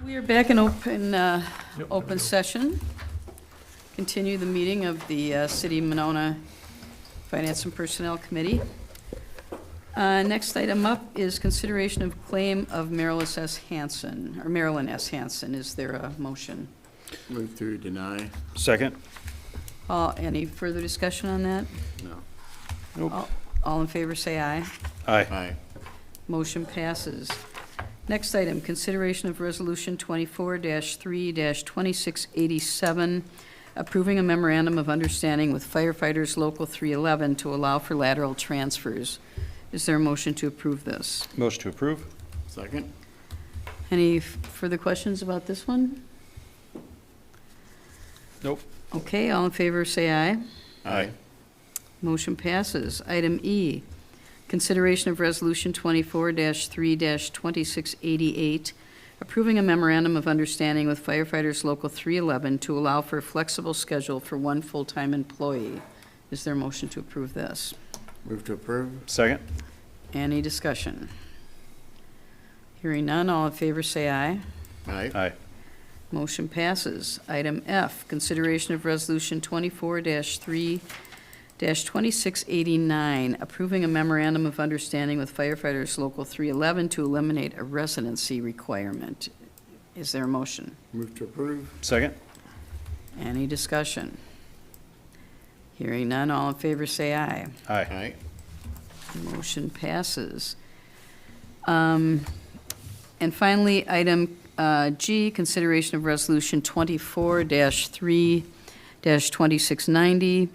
We are back in open session. Continue the meeting of the City of Monona Finance and Personnel Committee. Next item up is consideration of claim of Marilyn S. Hanson. Is there a motion? Move to deny. Second? Any further discussion on that? No. Nope. All in favor, say aye. Aye. Aye. Motion passes. Next item, consideration of Resolution 24-3-2687, approving a memorandum of understanding with Firefighters Local 311 to allow for lateral transfers. Is there a motion to approve this? Motion to approve? Second. Any further questions about this one? Nope. Okay, all in favor, say aye. Aye. Motion passes. Item E, consideration of Resolution 24-3-2688, approving a memorandum of understanding with Firefighters Local 311 to allow for a flexible schedule for one full-time employee. Is there a motion to approve this? Move to approve. Second? Any discussion? Hearing none, all in favor say aye. Aye. Aye. Motion passes. Item F, consideration of Resolution 24-3-2689, approving a memorandum of understanding with Firefighters Local 311 to eliminate a residency requirement. Is there a motion? Move to approve. Second? Any discussion? Hearing none, all in favor say aye. Aye. Aye. Motion passes. And finally, item G, consideration of Resolution 24-3-2690,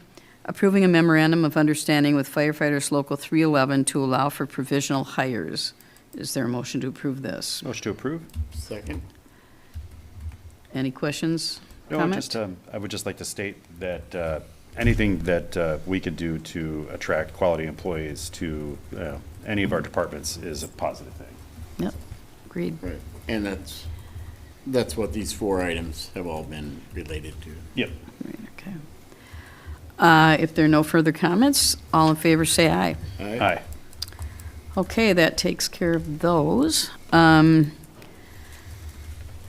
approving a memorandum of understanding with Firefighters Local 311 to allow for provisional hires. Is there a motion to approve this? Motion to approve? Second. Any questions? No, Comment? I would just like to state that anything that we could do to attract quality employees to any of our departments is a positive thing. Yep, agreed. Right. And that's what these 4 items have all been related to. Yep. Right, okay. If there are no further comments, all in favor say aye. Aye. Okay, that takes care of those.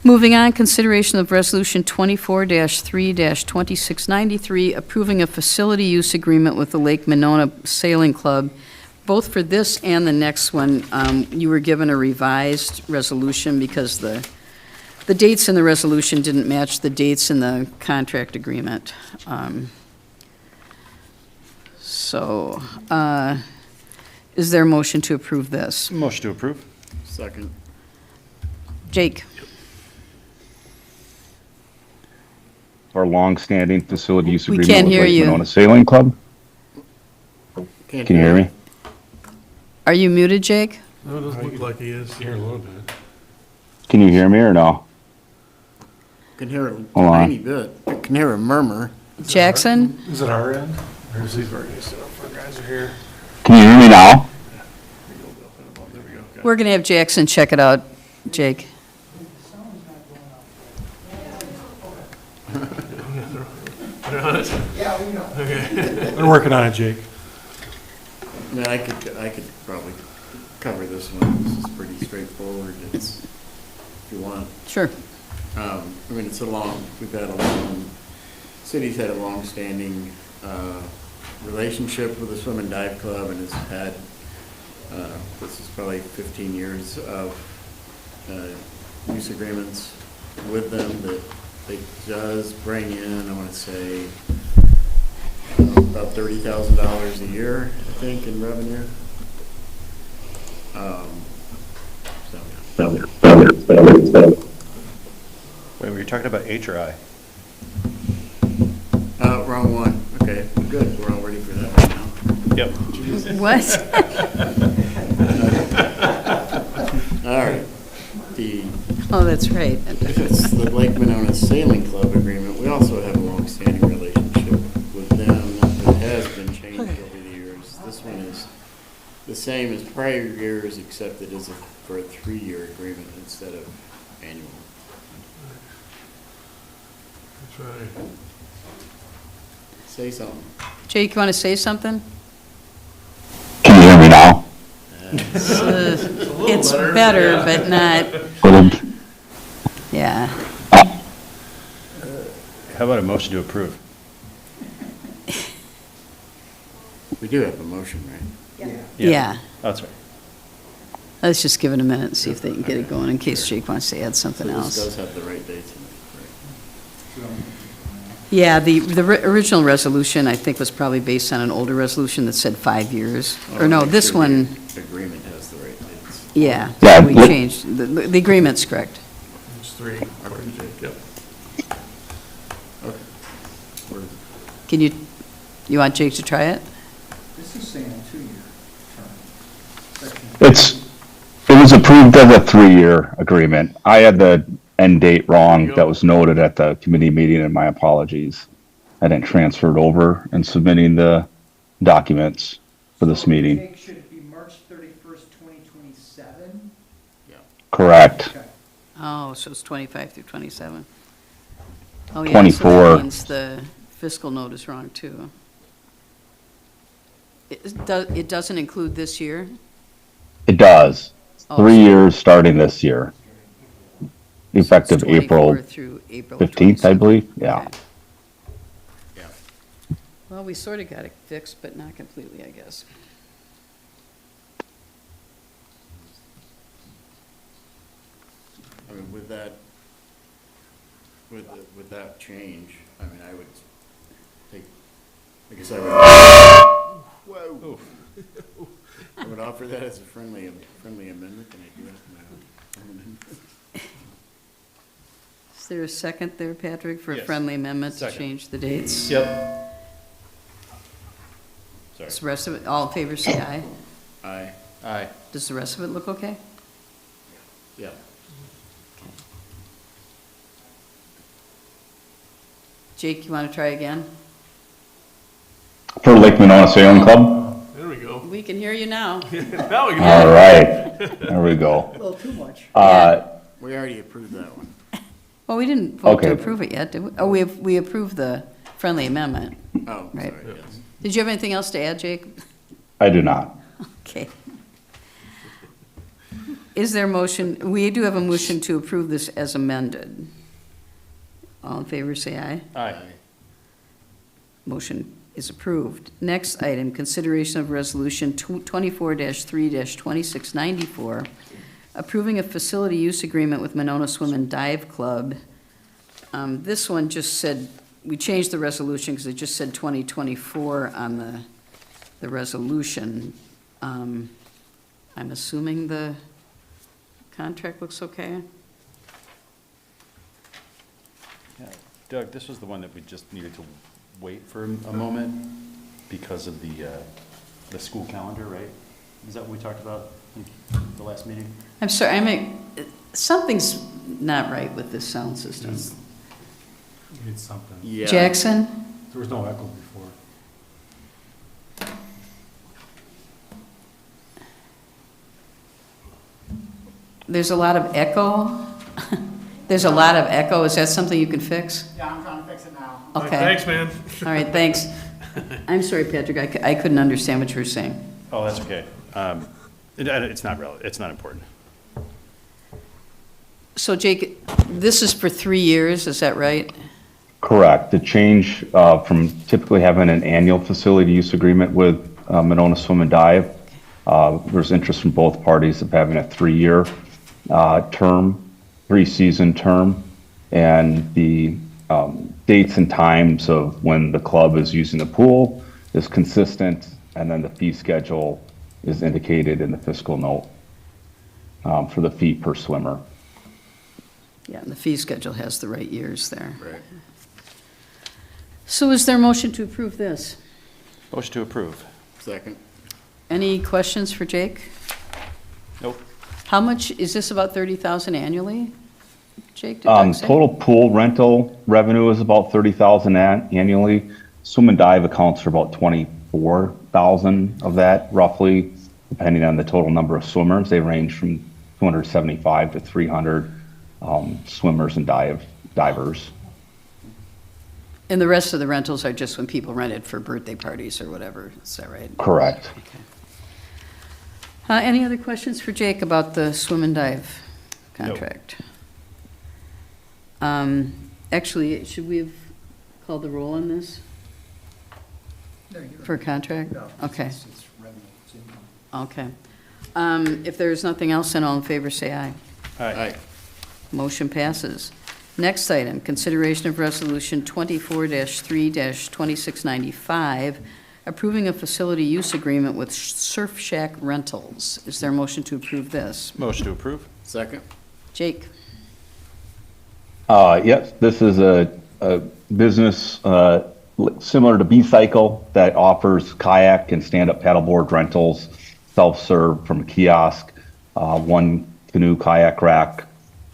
Moving on, consideration of Resolution 24-3-2693, approving a facility use agreement with the Lake Monona Sailing Club. Both for this and the next one, you were given a revised resolution because the dates in the resolution didn't match the dates in the contract agreement. So, is there a motion to approve this? Motion to approve? Second. Jake? Our long-standing facility use We agreement can't with hear Lake you. Monona Sailing Club. Can't Can you hear me? Are you muted, Jake? No, it doesn't look like he is. Here a little bit. Can you hear me or no? Can hear a Hold on. tiny bit. Can hear a murmur. Jackson? Is it our end? Or is he where he's set up? Our guys are here. Can you hear me now? There we go. Got it. We're going to have Jackson check it out, Jake. They're on it? Yeah, we know. Okay. They're working on it, Jake. I mean, I could probably cover this one. This is pretty straightforward. It's, if you want. Sure. I mean, city's had a long-standing relationship with the Swim and Dive Club and has had, this is probably 15 years of use agreements with them that they does bring in, I want to say, about $30,000 a year, I think, in revenue. Wait, were you talking about H or I? Wrong one. Okay, good. We're all ready for that right now. Yep. What? All right. Oh, that's right. It's the Lake Monona Sailing Club agreement. We also have a long-standing relationship with them that has been changed over the years. This one is the same as prior years, except it is for a 3-year agreement instead of annual. That's right. Say something. Jake, you want to say something? Can you hear me now? It's better, but not. Yeah. How about a motion to approve? We do have a motion, right? Yeah. That's right. Let's just give it a minute and see if they can get it going in case Jake wants to add something So this else. does have the right dates in it, correct? Yeah, the original resolution, I think, was probably based on an older resolution that said 5 years. Or no, Make this sure one, the agreement has the right dates. yeah, Yeah, we look- changed. The agreement's correct. It's 3, according to Jake, yep. Okay. We're- Can you want Jake to try it? This is saying a 2-year term. Section It was approved as a 3-year agreement. I had the end date wrong that was noted at the committee meeting, and my apologies. I didn't transfer it over in submitting the documents for this meeting. Jake, should it be March 31st, 2027? Correct. Okay. Oh, so it's 25 through 27. Oh, yeah, so 24. that means the fiscal note is wrong, too. It doesn't include this year? It does. Oh, 3 so years starting this year. it's Effective 24 April through April of 15th, I 27. believe. Yeah. Okay. Yeah. Well, we sort of got it fixed, but not completely, I guess. I mean, with that, with that change, I mean, I would take, I guess I would. Whoa. I would offer that as a friendly amendment, and I do have my own amendment. Is there a second there, Patrick, for a Yes. friendly amendment to Second. change the dates? Yep. Sorry. Does the rest of it, all in favor, say aye. Aye. Aye. Does the rest of it look okay? Yeah. Jake, you want to try again? For Lake Monona Sailing Club? There we go. We can hear you now. Now we can. All right. There we go. A little too much. We already approved that one. Well, we didn't vote to Okay. approve it yet, did we? Oh, we approved the friendly amendment. Oh, Right. sorry, yes. Did you have anything else to add, Jake? I do not. Okay. Is there a motion, we do have a motion to approve this as amended. All in favor, say aye. Aye. Motion is approved. Next item, consideration of resolution 24-3-2694, approving a facility use agreement with Monona Swim and Dive Club. This one just said, we changed the resolution because it just said 2024 on the resolution. I'm assuming the contract looks okay? Yeah. Doug, this was the one that we just needed to wait for a moment because of the school calendar, right? Is that what we talked about in the last meeting? I'm sorry, something's not right with this sound system. You need something. Yeah. Jackson? There was no echo before. There's a lot of echo. There's a lot of echo. Is that something you can fix? Yeah, I'm trying to fix it now. Okay. Thanks, man. All right, thanks. I'm sorry, Patrick, I couldn't understand what you were saying. Oh, that's okay. It's not relevant, it's not important. So Jake, this is for 3 years, is that right? Correct. The change from typically having an annual facility use agreement with Monona Swim and Dive, there's interest from both parties of having a 3-year term, 3-season term, and the dates and times of when the club is using the pool is consistent, and then the fee schedule is indicated in the fiscal note for the fee per swimmer. Yeah, and the fee schedule has the right years there. Right. So is there a motion to approve this? Motion to approve. Second? Any questions for Jake? Nope. How much, is this about 30,000 annually? Jake, did Doug say? Total pool rental revenue is about 30,000 annually. Swim and dive accounts for about 24,000 of that, roughly, depending on the total number of swimmers. They range from 275 to 300 swimmers and divers. And the rest of the rentals are just when people rent it for birthday parties or whatever, is that right? Correct. Any other questions for Jake about the swim and dive contract? Actually, should we have called the roll on this No, you're for a contract? No, Okay, it's revenue, it's income. okay. If there's nothing else, then all in favor, say aye. Aye. Motion passes. Next item, consideration of resolution 24-3-2695, approving a facility use agreement with Surf Shack Rentals. Is there a motion to approve this? Motion to approve? Second? Jake? Yes, this is a business similar to B-Cycle that offers kayak and stand-up paddleboard rentals, self-serve from a kiosk. One canoe kayak rack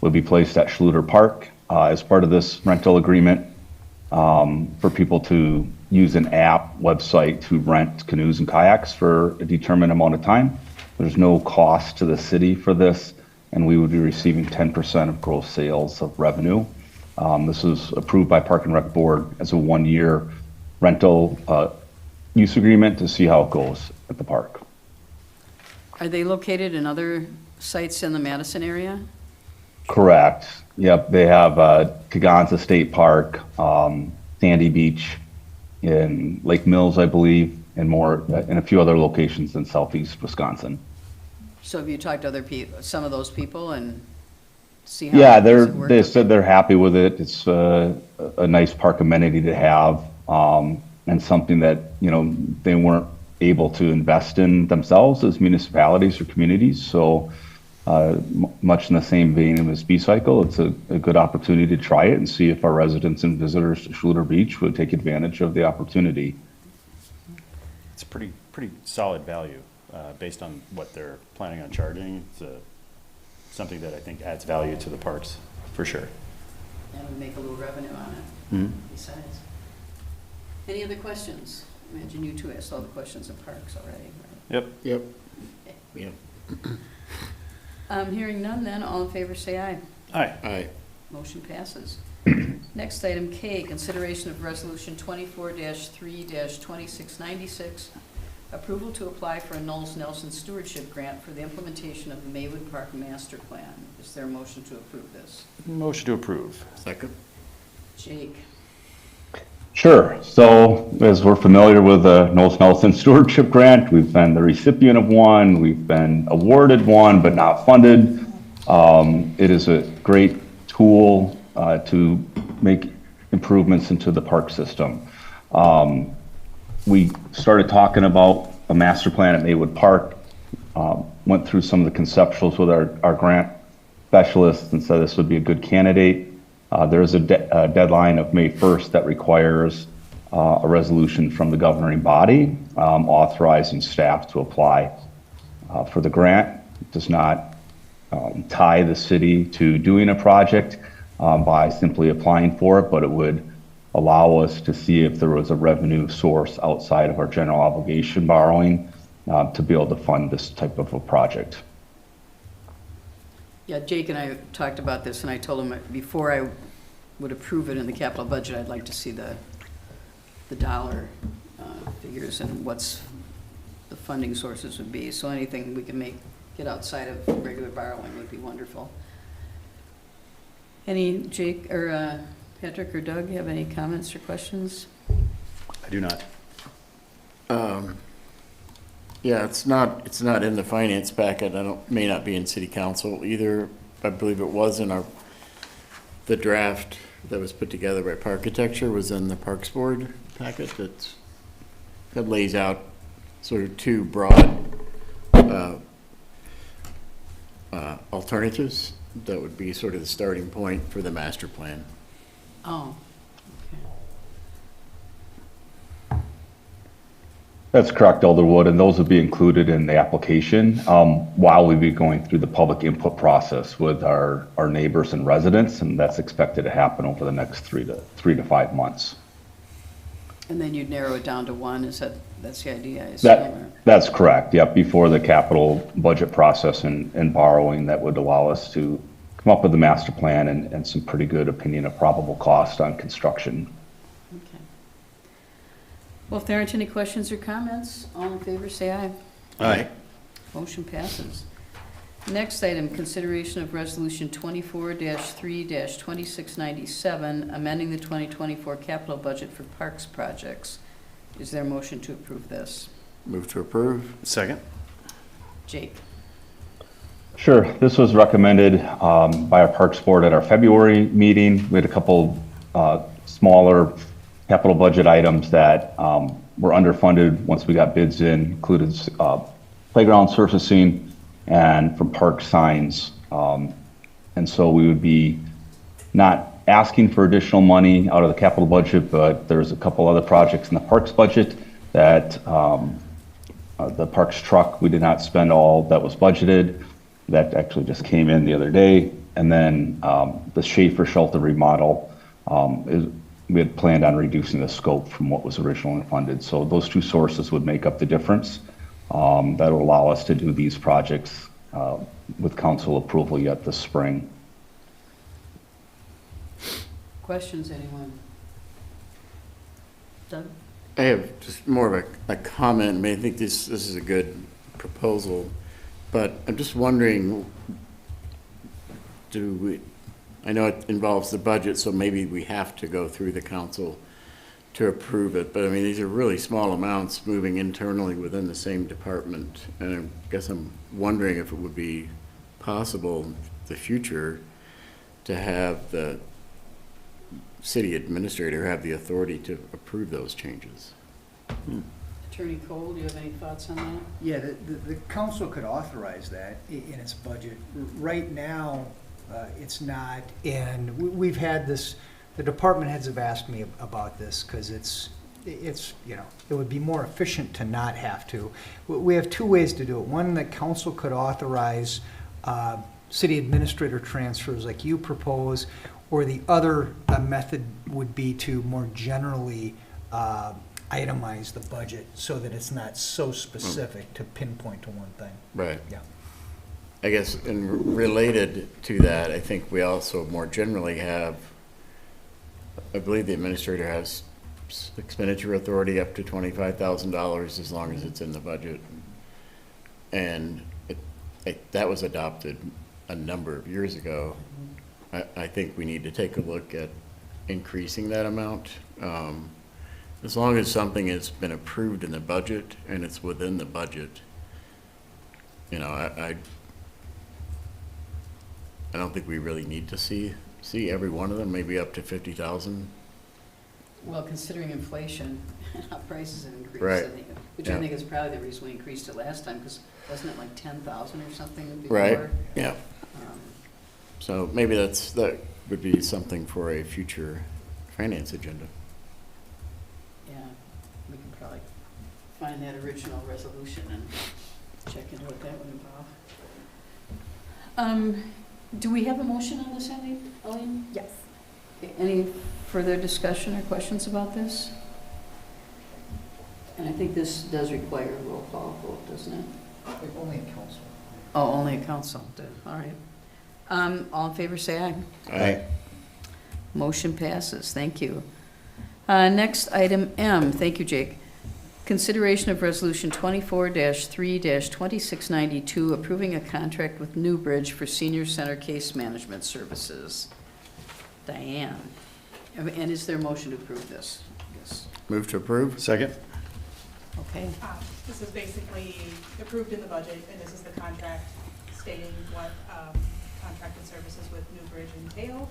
would be placed at Schluter Park as part of this rental agreement for people to use an app website to rent canoes and kayaks for a determined amount of time. There's no cost to the city for this, and we would be receiving 10% of gross sales of revenue. This was approved by Park and Rec Board as a one-year rental use agreement to see how it goes at the park. Are they located in other sites in the Madison area? Correct. Yep, they have Kaganza State Park, Sandy Beach, in Lake Mills, I believe, and more, and a few other locations in southeast Wisconsin. So have you talked to other people, some of those people, and see how? Yeah, does it work? they said they're happy with it. It's a nice park amenity to have, and something that, they weren't able to invest in themselves as municipalities or communities. So much in the same vein as B-Cycle, it's a good opportunity to try it and see if our residents and visitors to Schluter Beach would take advantage of the opportunity. It's pretty solid value, based on what they're planning on charging. It's something that I think adds value to the parks, for sure. And we make a little revenue on it besides. Any other questions? Imagine you two asked all the questions of parks already, right? Yep. Yep. Hearing none then, all in favor say aye. Aye. Aye. Motion passes. Next item K, consideration of resolution 24-3-2696, approval to apply for a Knowles Nelson Stewardship Grant for the implementation of the Maywood Park Master Plan. Is there a motion to approve this? Motion to approve. Second? Jake? Sure. So as we're familiar with the Knowles Nelson Stewardship Grant, we've been the recipient of one, we've been awarded one, but not funded. It is a great tool to make improvements into the park system. We started talking about a master plan at Maywood Park, went through some of the conceptuals with our grant specialists and said this would be a good candidate. There is a deadline of May 1st that requires a resolution from the governing body authorizing staff to apply for the grant. It does not tie the city to doing a project by simply applying for it, but it would allow us to see if there was a revenue source outside of our general obligation borrowing to be able to fund this type of a project. Yeah, Jake and I talked about this, and I told him before I would approve it in the capital budget, I'd like to see the dollar figures and what's the funding sources would be. So anything we can get outside of regular borrowing would be wonderful. Any, Jake, or Patrick or Doug, have any comments or questions? I do not. Yeah, it's not in the finance packet. May not be in city council either. I believe it was in the draft that was put together by Parkitecture was in the Parks Board packet that lays out sort of two broad alternatives that would be sort of the starting point for the master plan. Oh, That's correct, Elderwood, and those would be included in the application while we'd be going through the public input process with our neighbors and residents, and that's expected to happen over the next 3 to 5 months. and then you'd narrow it down to one, that's the idea, I assume? or- That's correct, yep, before the capital budget process and borrowing that would allow us to come up with a master plan and some pretty good opinion of probable cost on construction. Okay. Well, if there aren't any questions or comments, all in favor say aye. Aye. Motion passes. Next item, consideration of Resolution 24-3-2697, amending the 2024 capital budget for parks projects. Is there a motion to approve this? Move to approve. Second? Jake? Sure. This was recommended by our Parks Board at our February meeting. We had a couple smaller capital budget items that were underfunded once we got bids in, included playground surfacing and from park signs. And so we would be not asking for additional money out of the capital budget, but there's a couple other projects in the parks budget that the parks truck, we did not spend all that was budgeted. That actually just came in the other day. And then the Schaefer shelter remodel, we had planned on reducing the scope from what was originally funded. So those two sources would make up the difference. That will allow us to do these projects with council approval yet this spring. Questions, anyone? Doug? I have just more of a comment. I mean, I think this is a good proposal, but I'm just wondering, I know it involves the budget, so maybe we have to go through the council to approve it, but I mean, these are really small amounts moving internally within the same department. And I guess I'm wondering if it would be possible in the future to have the city administrator have the authority to approve those changes. Attorney Cole, do you have any thoughts on that? Yeah, the council could authorize that in its budget. Right now, it's not, and we've had this, the department heads have asked me about this, because it's, you know, it would be more efficient to not have to. We have two ways to do it. One, the council could authorize city administrator transfers like you propose, or the other method would be to more generally itemize the budget so that it's not so specific to pinpoint to one thing. Right. Yeah. I guess, and related to that, I think we also more generally have, I believe the administrator has expenditure authority up to $25,000 as long as it's in the budget. And that was adopted a number of years ago. I think we need to take a look at increasing that amount. As long as something has been approved in the budget and it's within the budget, you know, I don't think we really need to see every one of them, maybe up to 50,000. Well, considering inflation, how prices have increased, Right. which Yeah. I think is probably the reason we increased it last time, because wasn't it like 10,000 or something before? Right, yeah. Um, So maybe that would be something for a future finance agenda. Yeah, we can probably find that original resolution and check into what that would involve. Do we have a motion on this, Elaine? Yes. Any further discussion or questions about this? And I think this does require a roll call vote, doesn't it? Only in council. Oh, only a council, all right. All in favor, say aye. Aye. Motion passes, thank you. Next, item M, thank you, Jake. Consideration of Resolution 24-3-2692, approving a contract with Newbridge for senior center case management services. Diane, and is there a motion to approve this? Yes. Move to approve? Second? Okay, This is basically approved in the budget, and this is the contract stating what contracted services with Newbridge entail.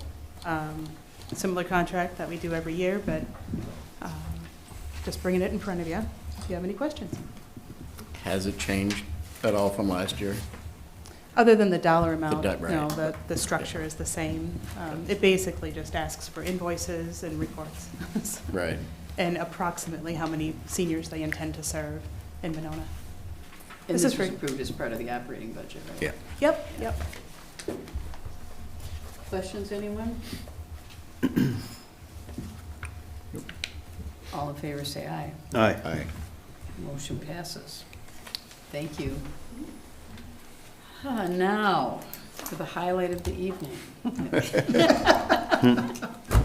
Similar contract that we do every year, but just bringing it in front of you if you have any questions. Has it changed at all from last year? Other than the dollar amount, right. no, the structure is the same. It basically just asks for invoices and reports. Right. And approximately how many seniors they intend to serve in Monona. and This this is was for- approved as part of the operating budget, right? Yeah. Yep. Questions, anyone? All in favor, say aye. Aye. Aye. Motion passes. Thank you. Now, for the highlight of the evening.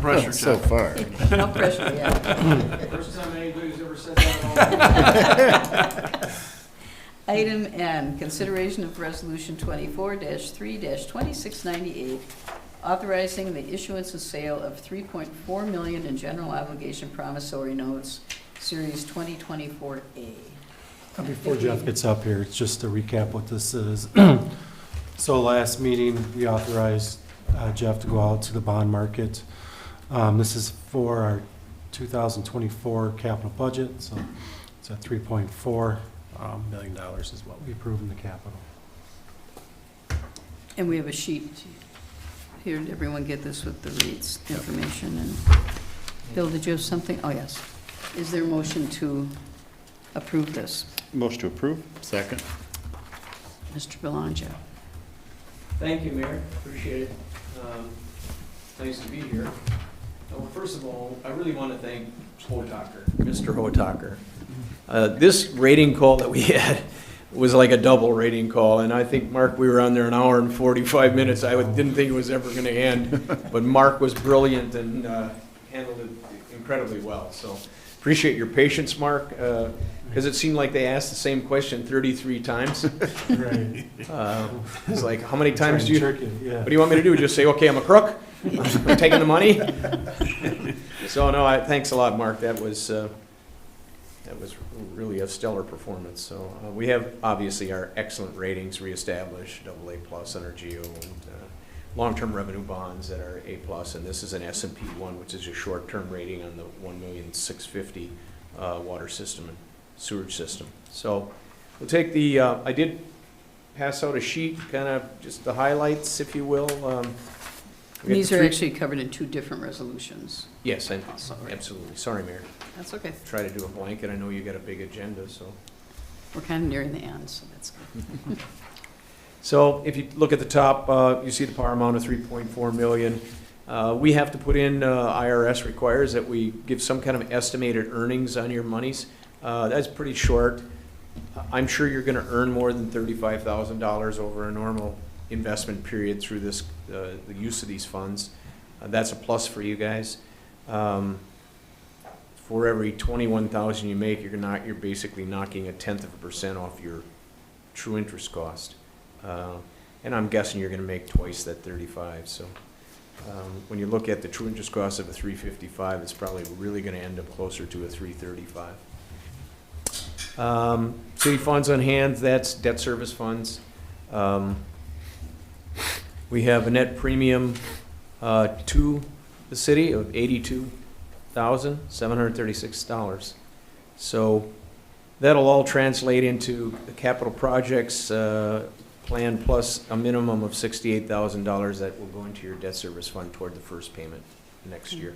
Pressure So check. far. No pressure, yeah. First time anybody's ever said that Item N, consideration of resolution 24-3-2698, authorizing the issuance and sale of $3.4 million in general obligation promissory notes, Series 2024A. Before Jeff gets up here, it's just to recap what this is. So last meeting, we authorized Jeff to go out to the bond market. This is for our 2024 capital budget, so it's at $3.4 million is what we approved in the capital. And we have a sheet here. Did everyone get this with the rates information? And Bill, did you have something? Oh, yes. Is there a motion to approve this? Motion to approve? Second. Mr. Belongia? Thank you, Mayor. Appreciate it. Nice to be here. Well, first of all, I really want to thank Hotaker, Mr. Hotaker. This rating call that we had was like a double rating call, and I think, Mark, we were on there an hour and 45 minutes. I didn't think it was ever going to end, but Mark was brilliant and handled it incredibly well. So appreciate your patience, Mark, because it seemed like they asked the same question 33 times. Right. It's like, how many times do you... Yeah. What do you want me to do? Just say, okay, I'm a crook? I'm taking the money? So, no, thanks a lot, Mark. That was really a stellar performance. So we have, obviously, our excellent ratings reestablished, AA+ on our GEO, and long-term revenue bonds that are A+, and this is an S&P 1, which is a short-term rating on the 1,650,000 water system and sewage system. So we'll take the, I did pass out a sheet, kind of just the highlights, if you will. These are actually covered in two different resolutions. Yes, Sorry. absolutely. Sorry, Mayor. That's okay. Try to do a blanket. I know you got a big agenda, so. We're kind of nearing the end, so that's good. So if you look at the top, you see the par amount of $3.4 million. We have to put in, IRS requires that we give some kind of estimated earnings on your monies. That's pretty short. I'm sure you're gonna earn more than $35,000 over a normal investment period through this, the use of these funds. That's a plus for you guys. For every 21,000 you make, you're basically knocking 0.1% off your true interest cost. And I'm guessing you're gonna make twice that 35, so. When you look at the true interest cost of a 355, it's probably really gonna end up closer to a 335. City funds on hand, that's debt service funds. We have a net premium to the city of $82,736. So that'll all translate into the capital projects plan plus a minimum of $68,000 that will go into your debt service fund toward the first payment next year.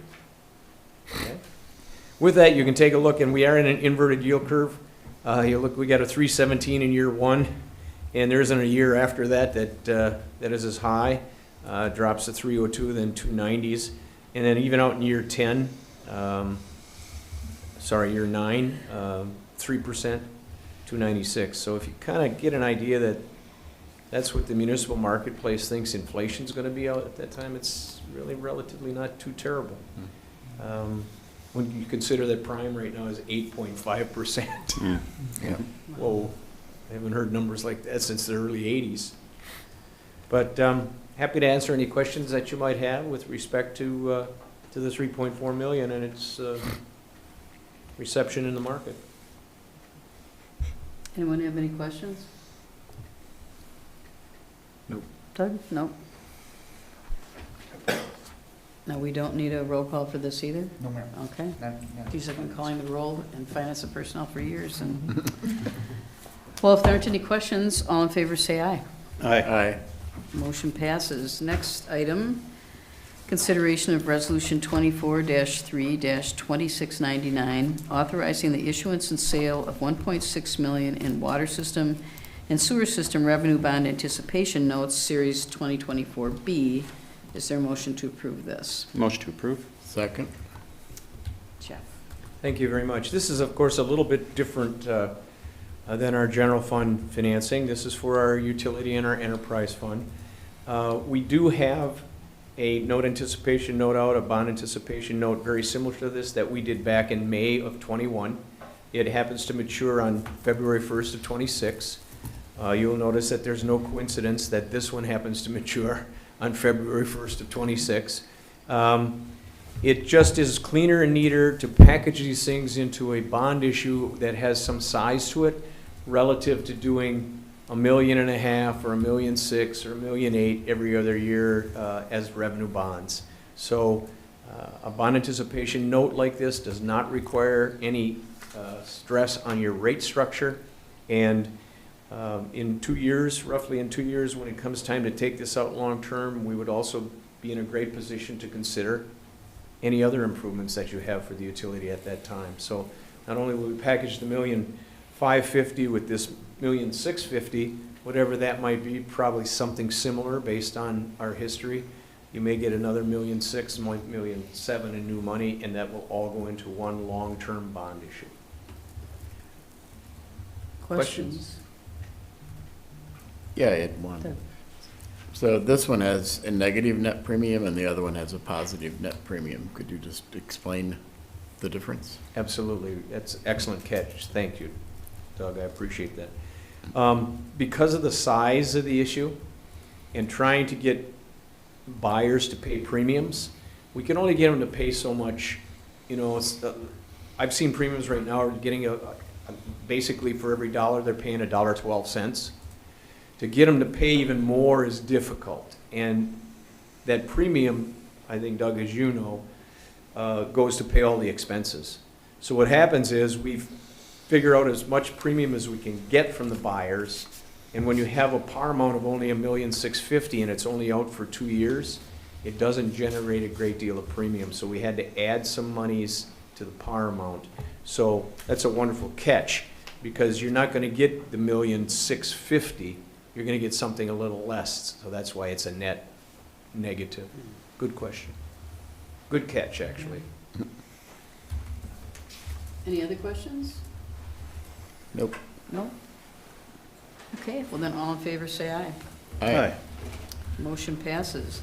Okay. With that, you can take a look, and we are in an inverted yield curve. You look, we got a 317 in year one, and there isn't a year after that that is as high. Drops to 302, then 290s, and then even out in year 10, year 9, 3%, 296. So if you kind of get an idea that that's what the municipal marketplace thinks inflation's going to be out at that time, it's really relatively not too terrible. When you consider that prime right now is 8.5%. Yeah. Whoa, I haven't heard numbers like that since the early 80s. But happy to answer any questions that you might have with respect to the 3.4 million and its reception in the market. Anyone have any questions? Nope. Doug? Nope. No, we don't need a roll call for this either? No, ma'am. Okay. Not- These have been calling the roll in finance and personnel for years. And well, if there aren't any questions, all in favor say aye. Aye. Motion passes. Next item, consideration of Resolution 24-3-2699, authorizing the issuance and sale of $1.6 million in water system and sewer system revenue bond anticipation notes, Series 2024B. Is there a motion to approve this? Motion to approve? Second. Jeff? Thank you very much. This is, of course, a little bit different than our general fund financing. This is for our utility and our enterprise fund. We do have a note anticipation note out, a bond anticipation note very similar to this that we did back in May of '21. It happens to mature on February 1st of '26. You'll notice that there's no coincidence that this one happens to mature on February 1st of '26. It just is cleaner and neater to package these things into a bond issue that has some size to it relative to doing $1.5 million or $1.6 million or $1.8 million every other year as revenue bonds. So a bond anticipation note like this does not require any stress on your rate structure. And in 2 years, roughly in 2 years, when it comes time to take this out long-term, we would also be in a great position to consider any other improvements that you have for the utility at that time. So not only will we package the $1,550,000 with this $1,650,000, whatever that might be, probably something similar based on our history. You may get another $1,600,000, $1,700,000 in new money, and that will all go into one long-term bond issue. Questions? Yeah, I had one. So this one has a negative net premium and the other one has a positive net premium. Could you just explain the difference? Absolutely. That's an excellent catch. Thank you, Doug. I appreciate that. Because of the size of the issue and trying to get buyers to pay premiums, we can only get them to pay so much. You know, I've seen premiums right now are getting basically for every dollar they're paying $1.12. To get them to pay even more is difficult. And that premium, I think, Doug, as you know, goes to pay all the expenses. So what happens is we figure out as much premium as we can get from the buyers. And when you have a par amount of only $1,650,000 and it's only out for 2 years, it doesn't generate a great deal of premium. So we had to add some monies to the par amount. So that's a wonderful catch, because you're not going to get the $1,650,000. You're going to get something a little less. So that's why it's a net negative. Good question. Good catch, actually. Any other questions? Nope. No? Okay, well then, all in favor, say aye. Aye. Motion passes.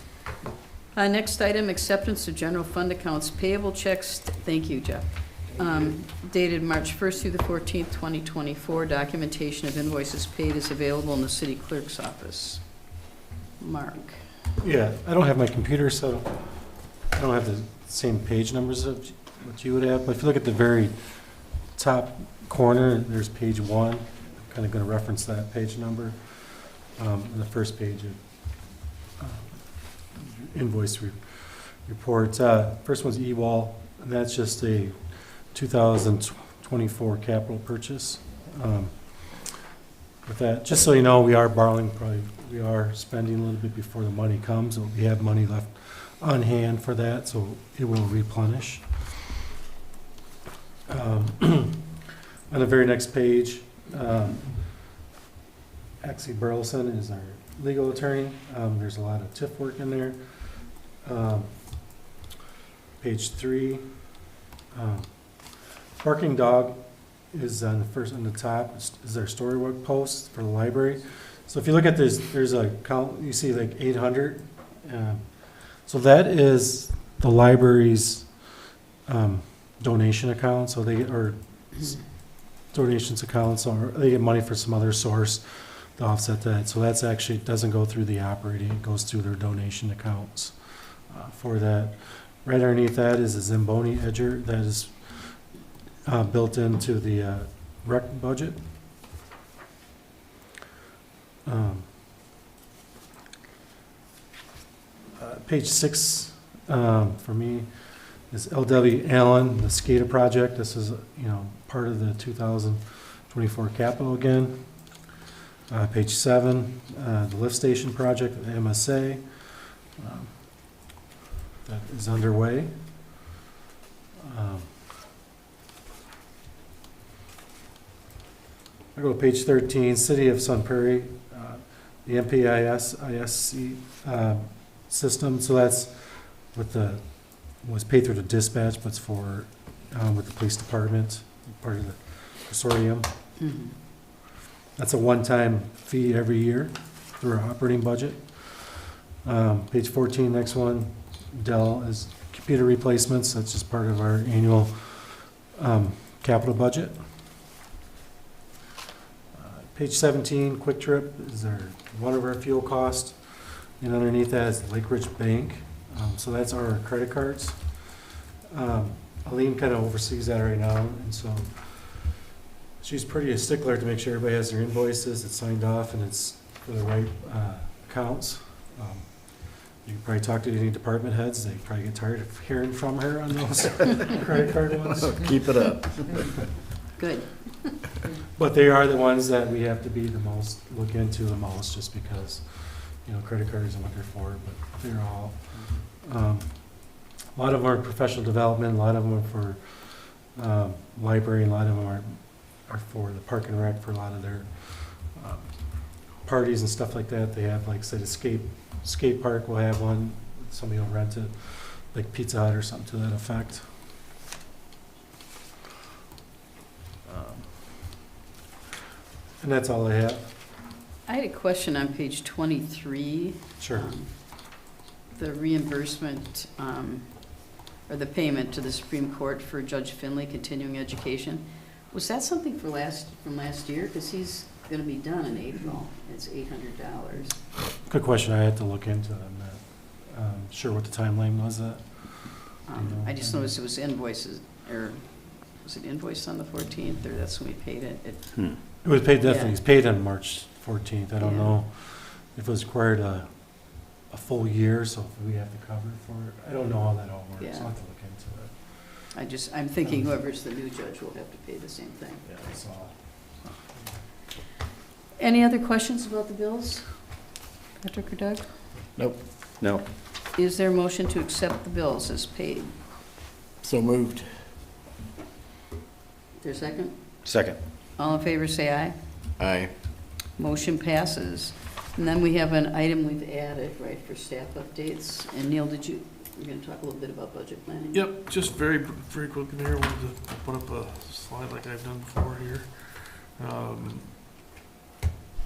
Next item, acceptance of general fund accounts payable checks, thank you, Jeff, dated March 1st through the 14th, 2024. Documentation of invoices paid is available in the city clerk's office. Mark? Yeah, I don't have my computer, so I don't have the same page numbers of what you would have, but if you look at the very top corner, there's page 1. I'm kind of going to reference that page number. The first page of invoice report. First one's E-Wall, and that's just a 2024 capital purchase. With that, just so you know, we are borrowing, we are spending a little bit before the money comes. So we have money left on hand for that, so it will replenish. On the very next page, Axie Burleson is our legal attorney. There's a lot of TIF work in there. Page 3. Barking Dog is on the top, is our storybook post for the library. So if you look at this, there's a count, you see like 800. So that is the library's donation account, so they get, or donations accounts, or they get money for some other source to offset that. So that's actually, doesn't go through the operating, it goes through their donation accounts for that. Right underneath that is a Zamboni edger that is built into the rec budget. Page 6 for me is L.W. Allen, the SCADA project. This is, part of the 2024 capital again. Page 7, the lift station project at the MSA. That is underway. I go to page 13, City of Sun Prairie, the MPIS system. So that's with was paid through the dispatch, but it's for with the police department, part of the consortium. Mm-hmm. That's a one-time fee every year through our operating budget. Page 14, next one, Dell is computer replacements. That's just part of our annual capital budget. Page 17, Quick Trip is one of our fuel costs. And underneath that is Lake Ridge Bank. So that's our credit cards. Aline kind of oversees that right now, and so she's pretty a stickler to make sure everybody has their invoices, it's signed off, and it's for the right accounts. You can probably talk to any department heads, they probably get tired of hearing from her on those credit card ones. Keep it up. Good. But they are the ones that we have to look into the most, just because, credit cards are what they're for, but they're all, a lot of them are professional development, a lot of them are for library, and a lot of them are for the park and rec for a lot of their parties and stuff like that. They have, like, say, the skate park will have one, somebody will rent it, like Pizza Hut or something to that effect. And that's all I have. I had a question on page 23. Sure. The reimbursement, or the payment to the Supreme Court for Judge Finley continuing education. Was that something from last year? Because he's going to be done in April. It's $800. Good question. I had to look into it. I'm not sure what the timeline was. I just noticed it was invoices, or was it invoiced on the 14th, or that's when we paid it? It was paid, definitely. Yeah. It's paid on March 14th. I don't Yeah. know if it was required a full year, so if we have to cover for it. I don't know how that all works. Yeah. I'll have to look into it. I'm thinking whoever's the new judge will have to pay the same thing. Yeah, that's all. Any other questions about the bills? Patrick or Doug? Nope. No. Is there a motion to accept the bills as paid? So moved. Is there a second? Second. All in favor, say aye. Aye. Motion passes. And then we have an item we've added, right, for staff updates. And Neil, we're going to talk a little bit about budget planning? Yep, just very quickly here, wanted to put up a slide like I've done before here.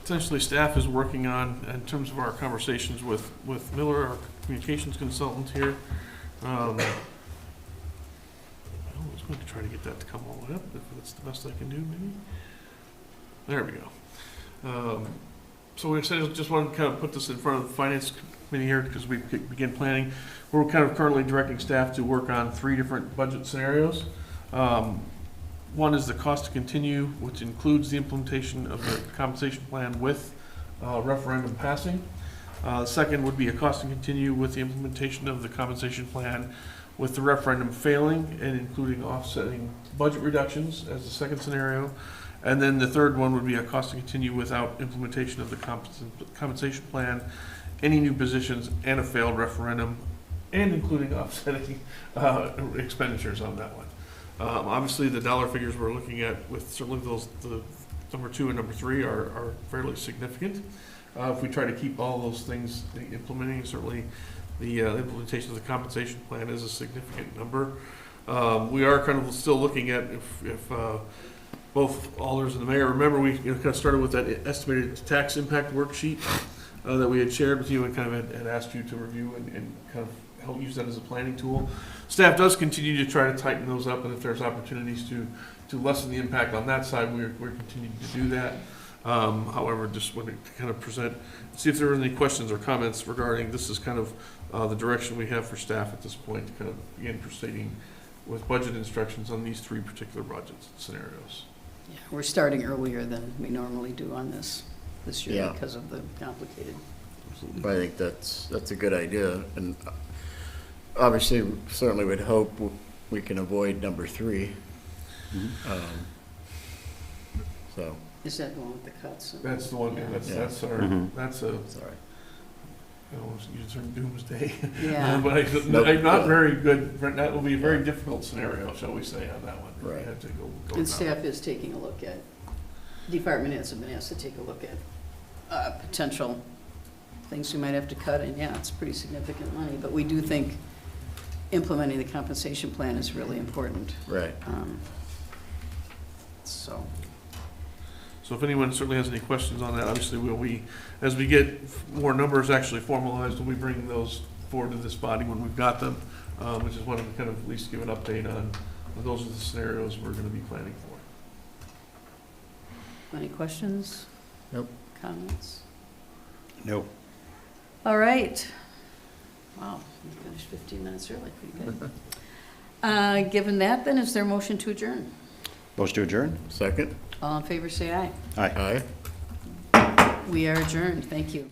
Essentially, staff is working on, in terms of our conversations with Miller, our communications consultant here. I was going to try to get that to come all the way up, if that's the best I can do, maybe. There we go. So we just wanted to kind of put this in front of the finance committee here, because we begin planning. We're kind of currently directing staff to work on 3 different budget scenarios. One is the cost to continue, which includes the implementation of the compensation plan with referendum passing. The second would be a cost to continue with the implementation of the compensation plan with the referendum failing and including offsetting budget reductions as the second scenario. And then the third one would be a cost to continue without implementation of the compensation plan, any new positions, and a failed referendum, and including offsetting expenditures on that one. Obviously, the dollar figures we're looking at with certainly the number 2 and number 3 are fairly significant. If we try to keep all those things implementing, certainly the implementation of the compensation plan is a significant number. We are kind of still looking at if both alders and the mayor, remember we kind of started with that estimated tax impact worksheet that we had shared with you and kind of had asked you to review and kind of help use that as a planning tool. Staff does continue to try to tighten those up, and if there's opportunities to lessen the impact on that side, we're continuing to do that. However, just wanted to kind of present, see if there are any questions or comments regarding this is kind of the direction we have for staff at this point to kind of begin proceeding with budget instructions on these 3 particular budget scenarios. Yeah, we're starting earlier than we normally do on this year Yeah. because of the complicated. I think that's a good idea, and obviously, certainly would hope we can avoid number 3. So, Is that the one with the cuts? That's the one, Yeah. that's our, that's a, sorry. I don't want to use the term doomsday. Yeah. But Nope. not very good, that will be a very difficult scenario, shall we say, on that one. We Right. have to go And down. staff is taking a look at, department heads have been asked to take a look at potential things we might have to cut, and yeah, it's pretty significant money, but we do think implementing the compensation plan is really important. Right. So, So if anyone certainly has any questions on that, obviously as we get more numbers actually formalized, we'll be bringing those forward to this body when we've got them. Which is wanted to kind of at least give an update on those are the scenarios we're going to be planning for. any questions? Nope. Comments? No. All right. Wow, we finished 15 minutes early, pretty good. Given that, then, is there a motion to adjourn? Motion to adjourn? Second? All in favor, say aye. Aye. Aye. We are adjourned. Thank you.